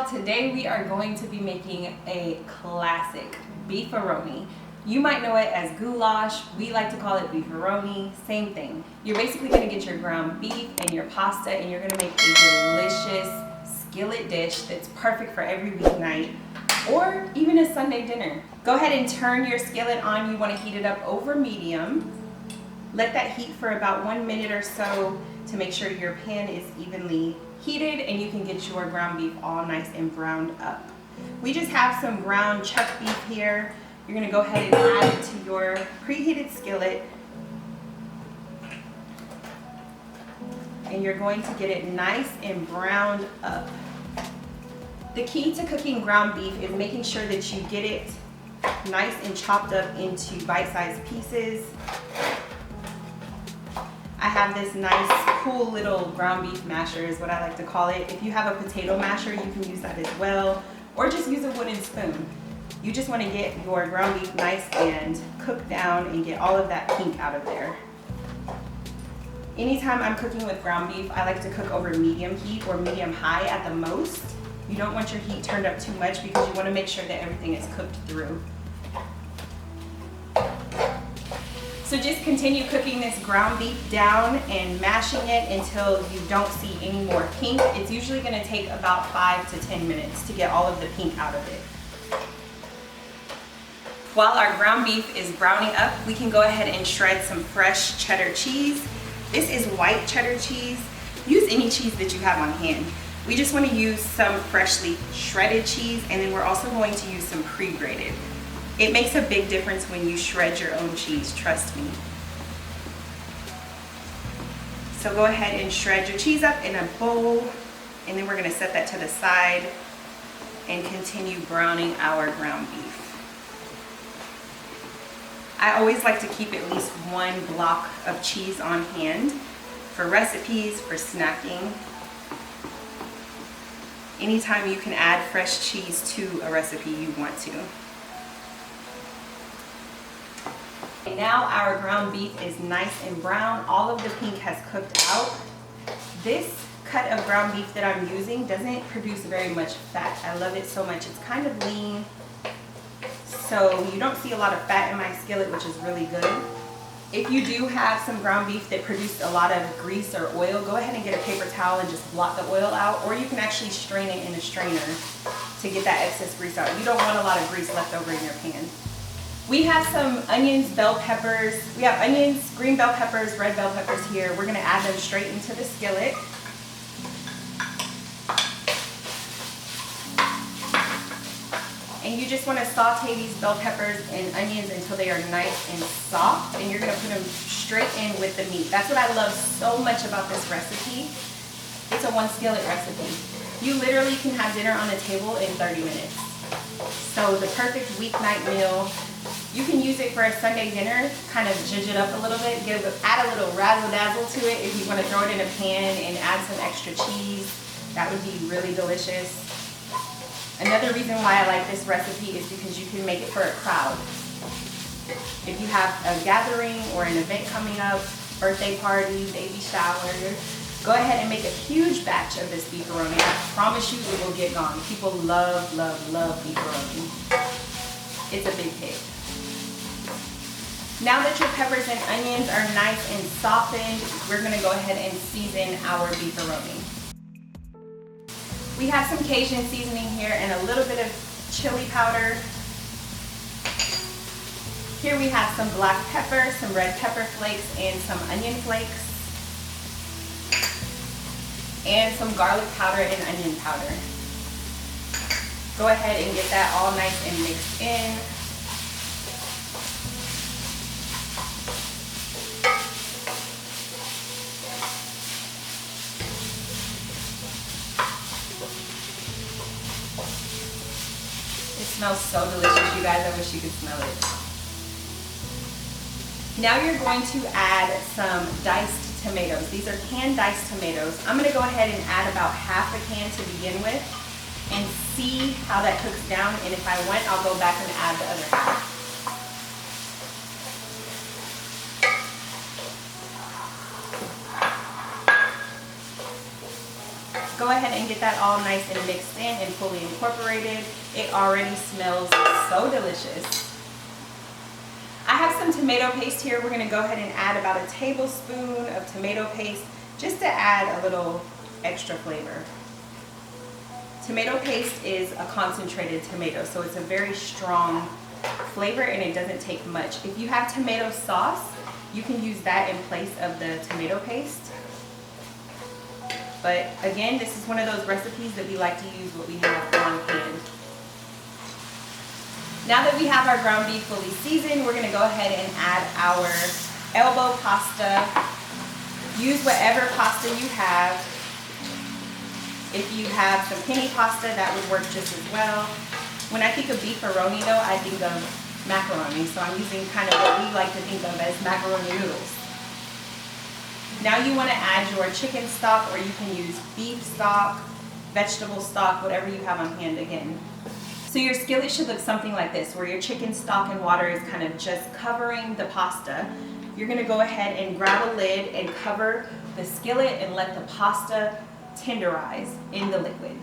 y'all, today we are going to be making a classic beefaroni. You might know it as goulash, we like to call it beefaroni, same thing. You're basically gonna get your ground beef and your pasta and you're gonna make a delicious skillet dish that's perfect for every weeknight or even a Sunday dinner. Go ahead and turn your skillet on. You wanna heat it up over medium. Let that heat for about 1 minute or so to make sure your pan is evenly heated and you can get your ground beef all nice and browned up. We just have some ground chuck beef here. You're gonna go ahead and add it to your preheated skillet. And you're going to get it nice and browned up. The key to cooking ground beef is making sure that you get it nice and chopped up into bite-sized pieces. I have this nice, cool little ground beef masher is what I like to call it. If you have a potato masher, you can use that as well, or just use a wooden spoon. You just want to get your ground beef nice and cooked down and get all of that pink out of there. Anytime I'm cooking with ground beef, I like to cook over medium heat or medium high at the most. You don't want your heat turned up too much because you want to make sure that everything is cooked through. So just continue cooking this ground beef down and mashing it until you don't see any more pink. It's usually going to take about 5 to 10 minutes to get all of the pink out of it. While our ground beef is browning up, we can go ahead and shred some fresh cheddar cheese. This is white cheddar cheese. Use any cheese that you have on hand. We just want to use some freshly shredded cheese, and then we're also going to use some pre-grated. It makes a big difference when you shred your own cheese, trust me. So go ahead and shred your cheese up in a bowl, and then we're gonna set that to the side and continue browning our ground beef. I always like to keep at least 1 block of cheese on hand for recipes, for snacking. Anytime you can add fresh cheese to a recipe you want to. Now our ground beef is nice and brown. All of the pink has cooked out. This cut of ground beef that I'm using doesn't produce very much fat. I love it so much. It's kind of lean, so you don't see a lot of fat in my skillet, which is really good. If you do have some ground beef that produced a lot of grease or oil, go ahead and get a paper towel and just blot the oil out, or you can actually strain it in a strainer to get that excess grease out. You don't want a lot of grease left over in your pan. We have some onions, bell peppers. We have onions, green bell peppers, red bell peppers here. We're gonna add them straight into the skillet. And you just wanna saute these bell peppers and onions until they are nice and soft, and you're gonna put them straight in with the meat. That's what I love so much about this recipe. It's a 1 skillet recipe. You literally can have dinner on the table in 30 minutes. So the perfect weeknight meal. You can use it for a Sunday dinner, kind of zhuzh it up a little bit, add a little razzle-dazzle to it. If you want to throw it in a pan and add some extra cheese, that would be really delicious. Another reason why I like this recipe is because you can make it for a crowd. If you have a gathering or an event coming up, birthday party, baby shower, go ahead and make a huge batch of this beefaroni. I promise you it will get gone. People love, love, love beefaroni. It's a big hit. Now that your peppers and onions are nice and softened, we're gonna go ahead and season our beefaroni. We have some Cajun seasoning here and a little bit of chili powder. Here we have some black pepper, some red pepper flakes, and some onion flakes. And some garlic powder and onion powder. Go ahead and get that all nice and mixed in. It smells so delicious, you guys. I wish you could smell it. Now you're going to add some diced tomatoes. These are canned diced tomatoes. I'm going to go ahead and add about half a can to begin with and see how that cooks down, and if I want, I'll go back and add the other half. Go ahead and get that all nice and mixed in and fully incorporated. It already smells so delicious. I have some tomato paste here. We're gonna go ahead and add about a tablespoon of tomato paste just to add a little extra flavor. Tomato paste is a concentrated tomato, so it's a very strong flavor and it doesn't take much. If you have tomato sauce, you can use that in place of the tomato paste. But again, this is one of those recipes that we like to use what we have on hand. Now that we have our ground beef fully seasoned, we're gonna go ahead and add our elbow pasta. Use whatever pasta you have. If you have some penny pasta, that would work just as well. When I think of beefaroni though, I think of macaroni. So I'm using kind of what we like to think of as macaroni noodles. Now you want to add your chicken stock, or you can use beef stock, vegetable stock, whatever you have on hand again. So your skillet should look something like this, where your chicken stock and water is kind of just covering the pasta. You're going to go ahead and grab a lid and cover the skillet and let the pasta tenderize in the liquid.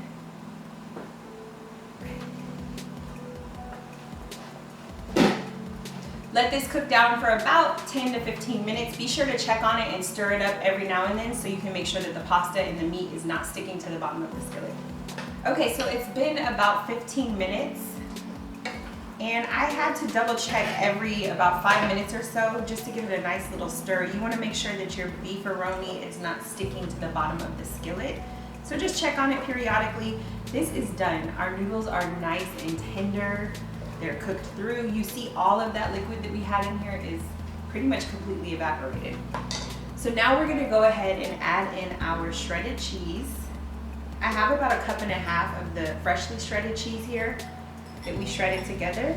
Let this cook down for about 10 to 15 minutes. Be sure to check on it and stir it up every now and then so you can make sure that the pasta and the meat is not sticking to the bottom of the skillet. Okay, so it's been about 15 minutes and I had to double check every about 5 minutes or so just to give it a nice little stir. You want to make sure that your beefaroni is not sticking to the bottom of the skillet. So just check on it periodically. This is done. Our noodles are nice and tender. They're cooked through. You see all of that liquid that we had in here is pretty much completely evaporated. So now we're gonna go ahead and add in our shredded cheese. I have about 1.5 cups of the freshly shredded cheese here that we shredded together.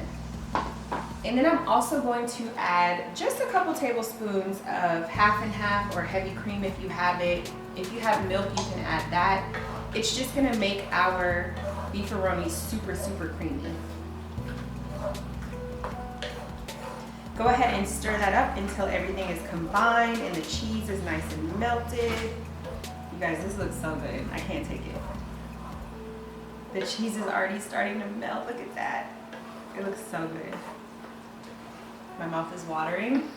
And then I'm also going to add just a couple tablespoons of half and half or heavy cream if you have it. If you have milk, you can add that. It's just gonna make our beefaroni super, super creamy. Go ahead and stir that up until everything is combined and the cheese is nice and melted. You guys, this looks so good. I can't take it. The cheese is already starting to melt. Look at that. It looks so good. My mouth is watering.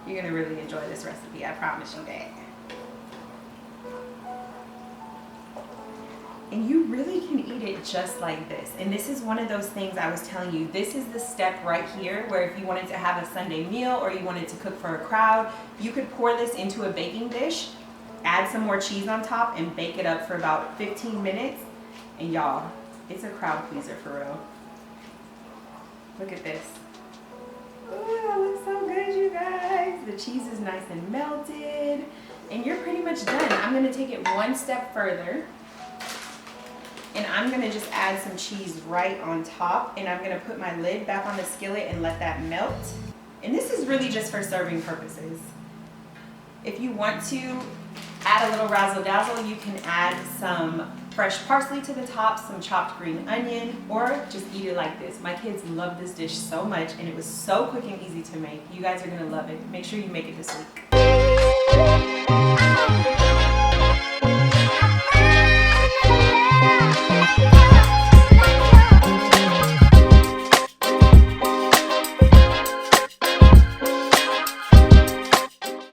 You're gonna really enjoy this recipe, I promise you that. And you really can eat it just like this. And this is one of those things I was telling you, this is the step right here where if you wanted to have a Sunday meal or you wanted to cook for a crowd, you could pour this into a baking dish, add some more cheese on top and bake it up for about 15 minutes. And y'all, it's a crowd pleaser for real. Look at this. Ooh, that looks so good, you guys. The cheese is nice and melted. And you're pretty much done. I'm gonna take it one step further. And I'm gonna just add some cheese right on top, and I'm gonna put my lid back on the skillet and let that melt. And this is really just for serving purposes. If you want to add a little razzle dazzle, you can add some fresh parsley to the top, some chopped green onion, or just eat it like this. My kids love this dish so much, and it was so quick and easy to make. You guys are gonna love it. Make sure you make it this week.